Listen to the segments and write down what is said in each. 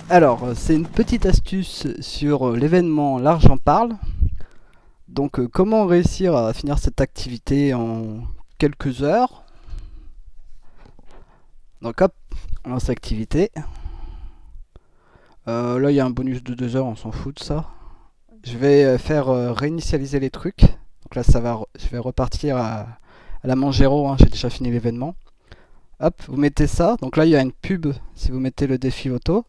Alors, c'est une petite astuce sur l'événement L'argent parle. Donc, comment réussir à finir cette activité en quelques heures. Donc, hop, on lance l'activité. Là, il y a un bonus de 2 heures, on s'en fout de ça. Je vais faire réinitialiser les trucs. Donc là, je vais repartir à la Mangero, hein, j'ai déjà fini l'événement. Hop, vous mettez ça. Donc là, il y a une pub si vous mettez le défi auto.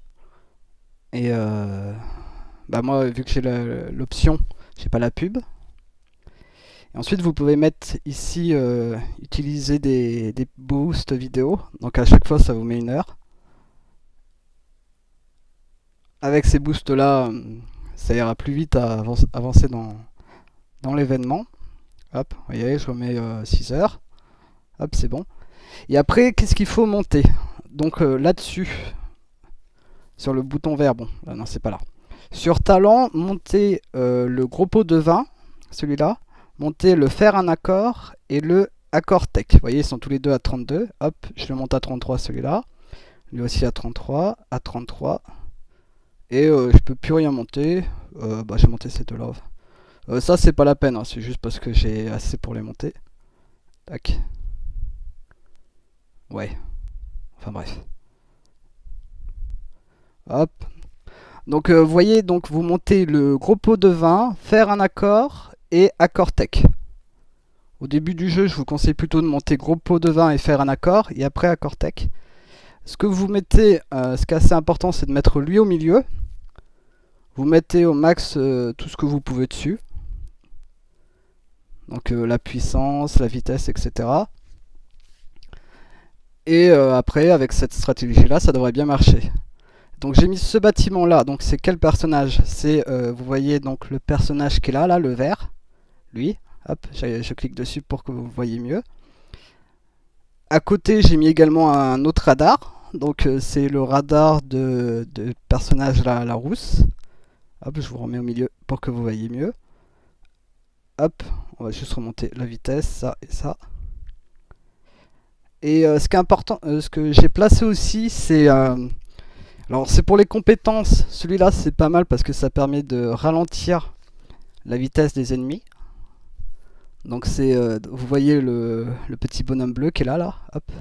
Et bah moi, vu que j'ai l'option, j'ai pas la pub. Et ensuite, vous pouvez mettre ici, utiliser des boosts vidéo. Donc à chaque fois, ça vous met 1 heure. Avec ces boosts là, ça ira plus vite à avancer dans l'événement. Hop, vous voyez, je remets 6 heures. Hop, c'est bon. Et après, qu'est-ce qu'il faut monter? Donc là-dessus, sur le bouton vert, bon, là, non, c'est pas là. Sur talent, montez le gros pot de vin, celui-là. Montez le faire un accord et le accord tech. Vous voyez, ils sont tous les deux à 32. Hop, je le monte à 33, celui-là. Lui aussi à 33, à 33. Et je peux plus rien monter. Bah, j'ai monté ces deux-là. Ça, c'est pas la peine, hein, c'est juste parce que j'ai assez pour les monter. Tac. Ouais. Enfin bref. Hop. Donc, vous voyez, donc vous montez le gros pot de vin, faire un accord et accord tech. Au début du jeu, je vous conseille plutôt de monter gros pot de vin et faire un accord, et après accord tech. Ce que vous mettez, ce qui est assez important, c'est de mettre lui au milieu. Vous mettez au max tout ce que vous pouvez dessus. Donc la puissance, la vitesse, etc. Et après, avec cette stratégie-là, ça devrait bien marcher. Donc j'ai mis ce bâtiment-là. Donc c'est quel personnage? C'est, vous voyez donc le personnage qui est là, le vert. Lui. Hop, je clique dessus pour que vous voyez mieux. À côté, j'ai mis également un autre radar. Donc c'est le radar de personnage la rousse. Hop, je vous remets au milieu pour que vous voyez mieux. Hop, on va juste remonter la vitesse, ça et ça. Et ce qui est important, ce que j'ai placé aussi, c'est alors c'est pour les compétences. Celui-là, c'est pas mal parce que ça permet de ralentir la vitesse des ennemis. Donc c'est, vous voyez le petit bonhomme bleu qui est là, hop.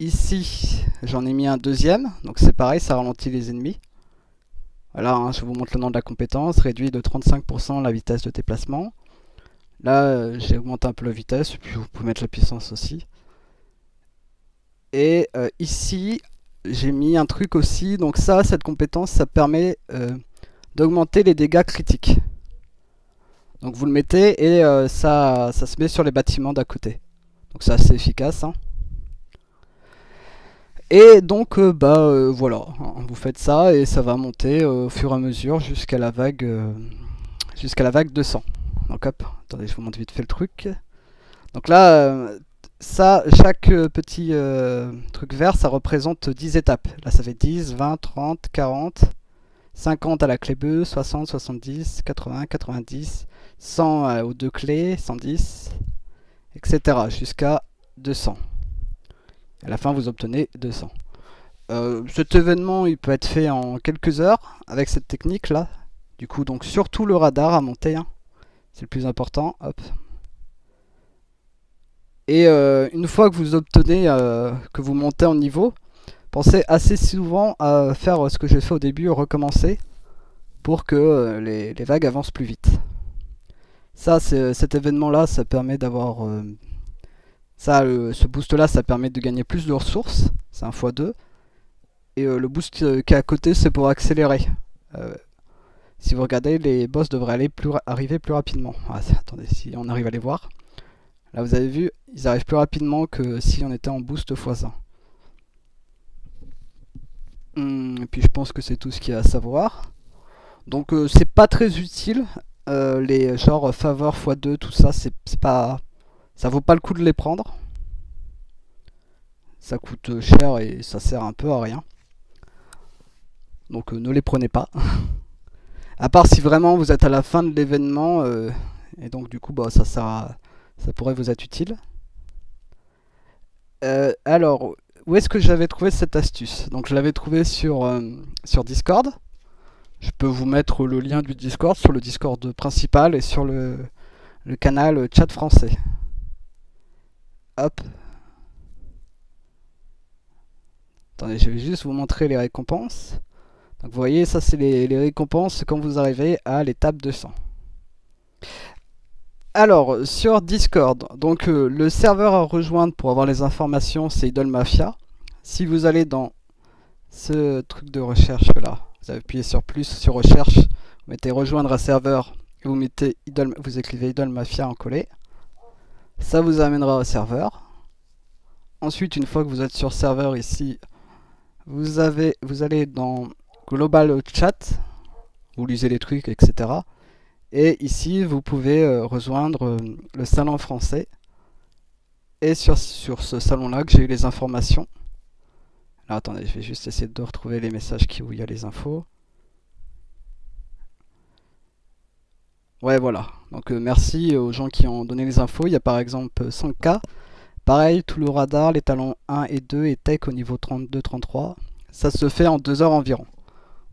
Ici, j'en ai mis un deuxième, donc c'est pareil, ça ralentit les ennemis. Voilà, hein, je vous montre le nom de la compétence, réduit de 35% la vitesse de déplacement. Là, j'ai augmenté un peu la vitesse, et puis vous pouvez mettre la puissance aussi. Et ici, j'ai mis un truc aussi, donc ça, cette compétence, ça permet d'augmenter les dégâts critiques. Donc vous le mettez et ça se met sur les bâtiments d'à côté. Donc c'est assez efficace, hein. Et donc voilà, hein, vous faites ça et ça va monter au fur et à mesure jusqu'à la vague 200. Donc hop, attendez, je vous montre vite fait le truc. Donc là, ça, chaque petit truc vert, ça représente 10 étapes. Là, ça fait 10, 20, 30, 40, 50 à la clé bleue, 60, 70, 80, 90, 100 aux deux clés, 110, etc. jusqu'à 200. À la fin, vous obtenez 200. Cet événement, il peut être fait en quelques heures avec cette technique là. Du coup, donc surtout le radar à monter, hein. C'est le plus important. Hop. Et une fois que vous obtenez, que vous montez en niveau, pensez assez souvent à faire ce que j'ai fait au début, recommencer, pour que les vagues avancent plus vite. Ça, cet événement-là, ça permet d'avoir... ce boost-là, ça permet de gagner plus de ressources. C'est un x2. Et le boost qui est à côté, c'est pour accélérer. Si vous regardez, les boss devraient arriver plus rapidement. Ah, attendez, si on arrive à les voir. Là, vous avez vu, ils arrivent plus rapidement que si on était en boost x1. Et puis je pense que c'est tout ce qu'il y a à savoir. Donc c'est pas très utile. Les genre faveur x2, tout ça, c'est pas... Ça vaut pas le coup de les prendre. Ça coûte cher et ça sert un peu à rien. Donc ne les prenez pas. À part si vraiment vous êtes à la fin de l'événement et donc du coup bah, ça pourrait vous être utile. Alors où est-ce que j'avais trouvé cette astuce? Donc je l'avais trouvé sur Discord. Je peux vous mettre le lien du Discord sur le Discord principal et sur le canal chat français. Hop. Attendez, je vais juste vous montrer les récompenses. Donc vous voyez, ça c'est les récompenses quand vous arrivez à l'étape 200. Alors, sur Discord, donc le serveur à rejoindre pour avoir les informations, c'est Idol Mafia. Si vous allez dans ce truc de recherche là, vous appuyez sur plus sur recherche, vous mettez rejoindre un serveur et vous mettez vous écrivez Idol Mafia en collé. Ça vous amènera au serveur. Ensuite, une fois que vous êtes sur serveur ici, vous allez dans Global Chat, vous lisez les trucs, etc. Et ici, vous pouvez rejoindre le salon français. Et sur ce salon-là que j'ai eu les informations. Alors attendez, je vais juste essayer de retrouver les messages où il y a les infos. Ouais, voilà. Donc merci aux gens qui ont donné les infos. Il y a par exemple 100K. Pareil, tout le radar, les talons 1 et 2 et tech au niveau 32-33. Ça se fait en 2 heures environ.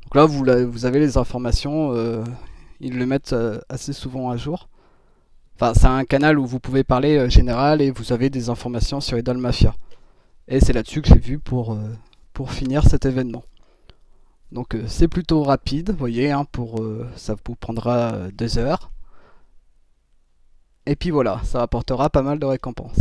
Donc là, vous avez les informations. Ils le mettent assez souvent à jour. Enfin, c'est un canal où vous pouvez parler général et vous avez des informations sur Idol Mafia. Et c'est là-dessus que j'ai vu pour finir cet événement. Donc c'est plutôt rapide, vous voyez, hein, ça vous prendra 2 heures. Et puis voilà, ça apportera pas mal de récompenses.